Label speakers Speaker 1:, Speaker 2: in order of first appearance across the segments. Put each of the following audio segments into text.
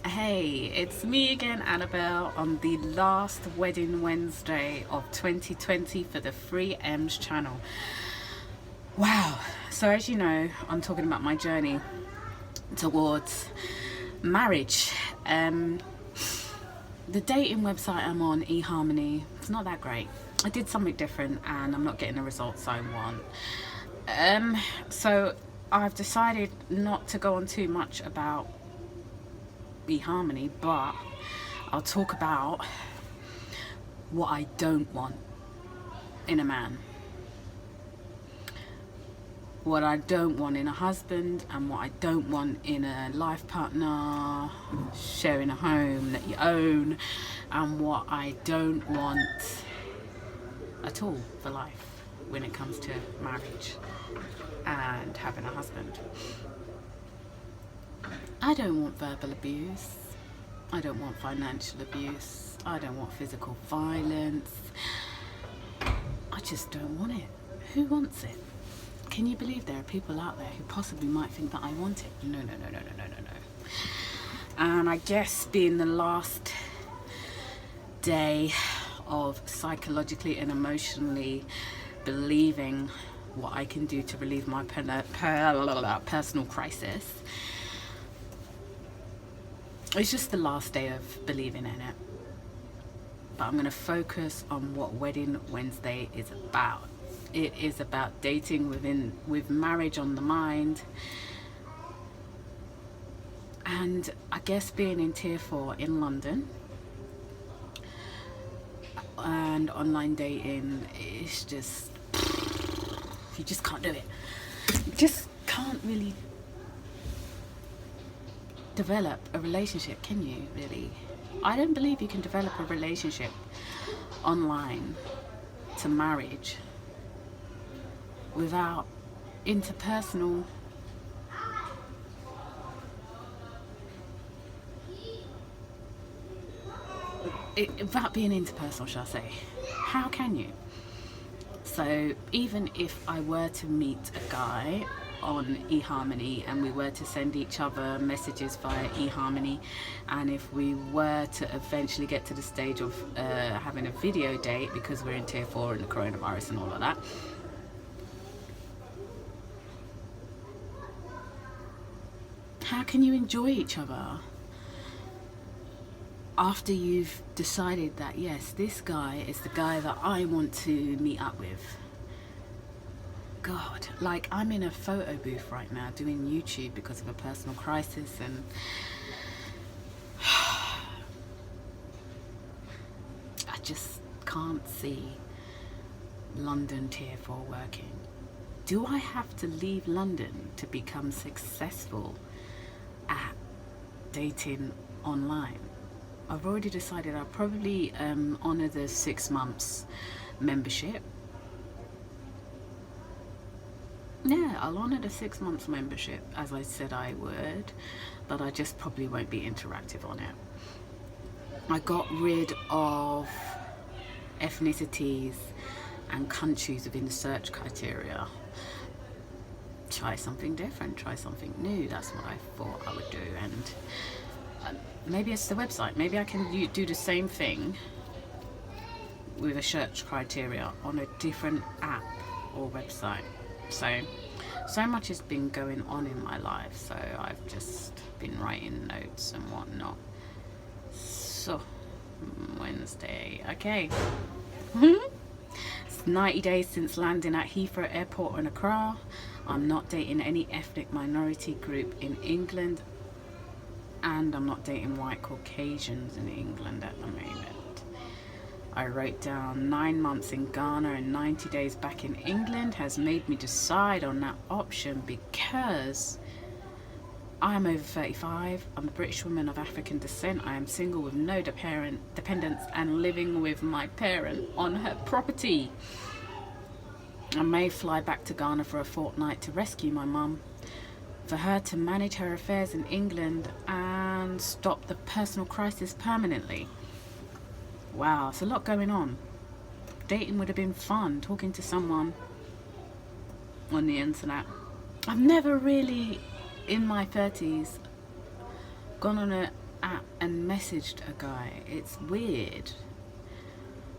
Speaker 1: Hey, it's me again, Annabelle, on the last Wedding Wednesday of 2020 for the Free M's channel. Wow, so as you know, I'm talking about my journey towards marriage. The dating website I'm on, eHarmony, it's not that great. I did something different and I'm not getting the results I want. So I've decided not to go on too much about eHarmony, but I'll talk about what I don't want in a man, what I don't want in a husband, and what I don't want in a life partner, sharing a home that you own, and what I don't want at all for life when it comes to marriage and having a husband. I don't want verbal abuse. I don't want financial abuse. I don't want physical violence. I just don't want it. Who wants it? Can you believe there are people out there who possibly might think that I want it? No. And I guess being the last day of psychologically and emotionally believing what I can do to relieve my personal crisis, it's just the last day of believing in it. But I'm going to focus on what Wedding Wednesday is about. It is about dating with marriage on the mind. And I guess being in Tier 4 in London and online dating is just, you just can't do it. You just can't really develop a relationship, can you, really? I don't believe you can develop a relationship online to marriage without interpersonal without being interpersonal, shall I say. How can you? So even if I were to meet a guy on eHarmony and we were to send each other messages via eHarmony, and if we were to eventually get to the stage of having a video date because we're in Tier 4 and the coronavirus and all of that, how can you enjoy each other after you've decided that, yes, this guy is the guy that I want to meet up with? God, like, I'm in a photo booth right now doing YouTube because of a personal crisis, and I just can't see London Tier 4 working. Do I have to leave London to become successful at dating online? I've already decided I'll probably honour the 6 months membership. Yeah, I'll honour the 6 months membership as I said I would, but I just probably won't be interactive on it. I got rid of ethnicities and countries within the search criteria. Try something different, try something new. That's what I thought I would do. And maybe it's the website. Maybe I can do the same thing with a search criteria on a different app or website. So much has been going on in my life, so I've just been writing notes and whatnot. So Wednesday, okay. It's 90 days since landing at Heathrow Airport in Accra. I'm not dating any ethnic minority group in England, and I'm not dating white Caucasians in England at the moment. I wrote down 9 months in Ghana and 90 days back in England has made me decide on that option because I am over 35, I'm a British woman of African descent, I am single with no dependents and living with my parent on her property. I may fly back to Ghana for a fortnight to rescue my mum, for her to manage her affairs in England and stop the personal crisis permanently. Wow, it's a lot going on. Dating would have been fun, talking to someone on the internet. I've never really, in my 30s, gone on a and messaged a guy. It's weird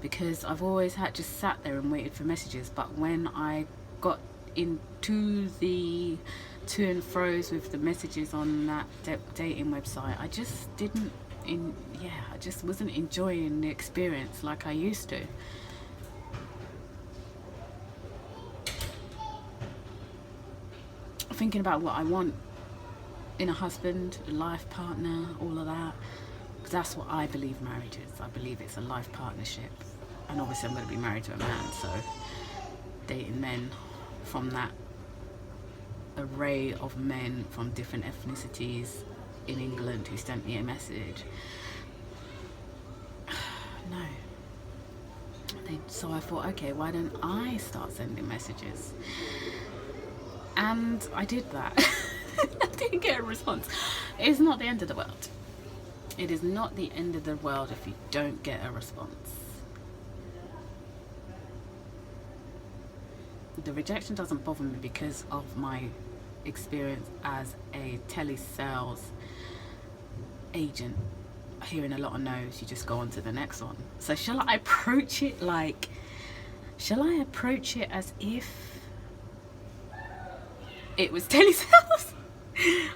Speaker 1: because I've always had just sat there and waited for messages, but when I got into the to and fro's with the messages on that dating website, I just didn't I just wasn't enjoying the experience like I used to. Thinking about what I want in a husband, a life partner, all of that, because that's what I believe marriage is. I believe it's a life partnership, and obviously I'm going to be married to a man, so dating men from that array of men from different ethnicities in England who sent me a message. No. So I thought, okay, why don't I start sending messages? And I did that. I didn't get a response. It's not the end of the world. It is not the end of the world if you don't get a response. The rejection doesn't bother me because of my experience as a telesales agent. Hearing a lot of no's, you just go on to the next one. So shall I approach it as if it was telesales?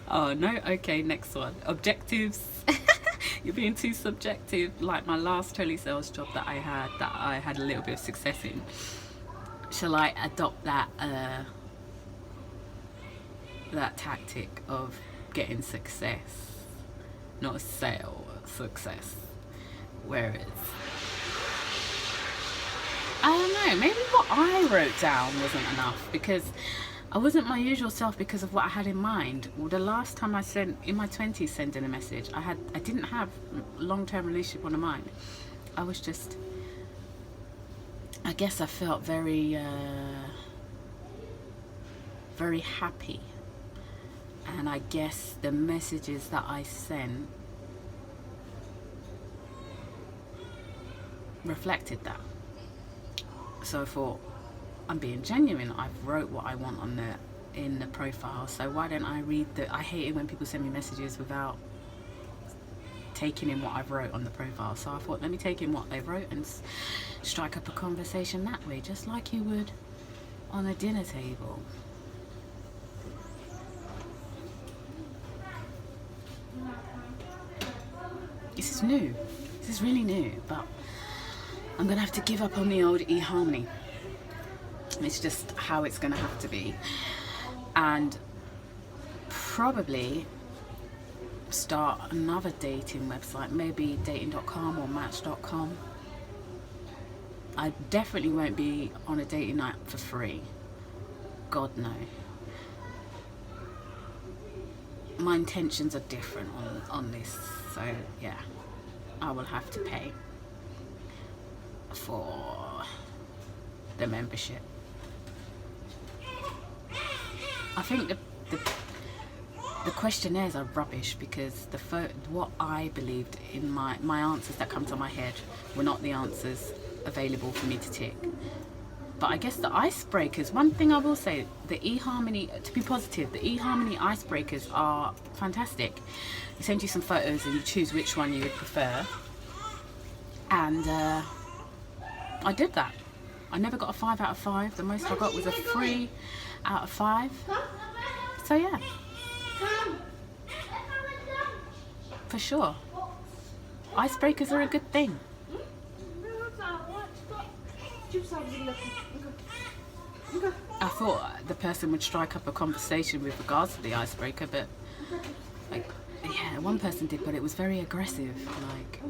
Speaker 1: Oh no, okay, next one. Objectives. You're being too subjective. Like my last telesales job that I had a little bit of success in. Shall I adopt that tactic of getting success, not a sale, success? Whereas I don't know, maybe what I wrote down wasn't enough, because I wasn't my usual self because of what I had in mind. Well, the last time I sent, in my 20s, sending a message, I didn't have a long-term relationship on my mind. I was just, I guess I felt very happy, and I guess the messages that I sent reflected that. So I thought, I'm being genuine. I've wrote what I want in the profile, so why don't I read I hate it when people send me messages without taking in what I've wrote on the profile. So I thought, let me take in what they wrote and strike up a conversation that way, just like you would on a dinner table. This is new. This is really new, but I'm gonna have to give up on the old eHarmony. It's just how it's gonna have to be, and probably start another dating website, maybe dating.com or match.com. I definitely won't be on a dating night for free. God no. My intentions are different on this, so yeah, I will have to pay for the membership. I think the questionnaires are rubbish, because what I believed in my answers that come to my head were not the answers available for me to tick. But I guess the icebreakers, one thing I will say, the eHarmony, to be positive, the eHarmony icebreakers are fantastic. They send you some photos and you choose which one you would prefer. And I did that. I never got a 5 out of 5. The most I got was a 3 out of 5. So yeah, for sure, icebreakers are a good thing. I thought the person would strike up a conversation with regards to the icebreaker, but like, yeah, one person did, but it was very aggressive, like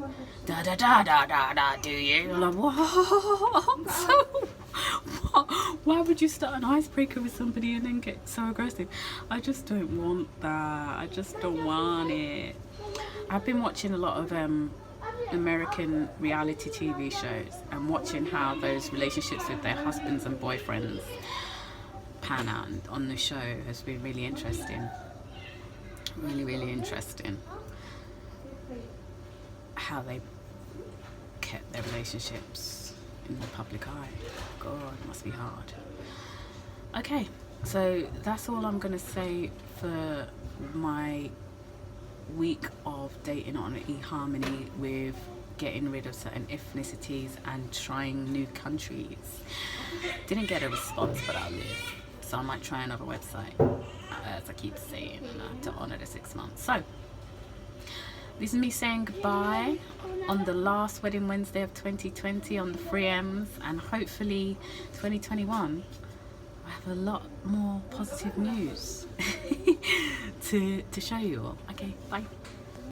Speaker 1: da da da da da da. Do you? I'm like, what? So, why would you start an icebreaker with somebody and then get so aggressive? I just don't want that. I just don't want it. I've been watching a lot of American reality TV shows and watching how those relationships with their husbands and boyfriends pan out on the show has been really interesting. Really, really interesting. How they kept their relationships in the public eye. God, it must be hard. Okay, so that's all I'm going to say for my week of dating on eHarmony with getting rid of certain ethnicities and trying new countries. Didn't get a response, but I'll live. So I might try another website, as I keep saying, to honour the 6 months. So this is me saying goodbye on the last Wedding Wednesday of 2020 on the 3Ms, and hopefully 2021 I have a lot more positive news to show you all. Okay, bye.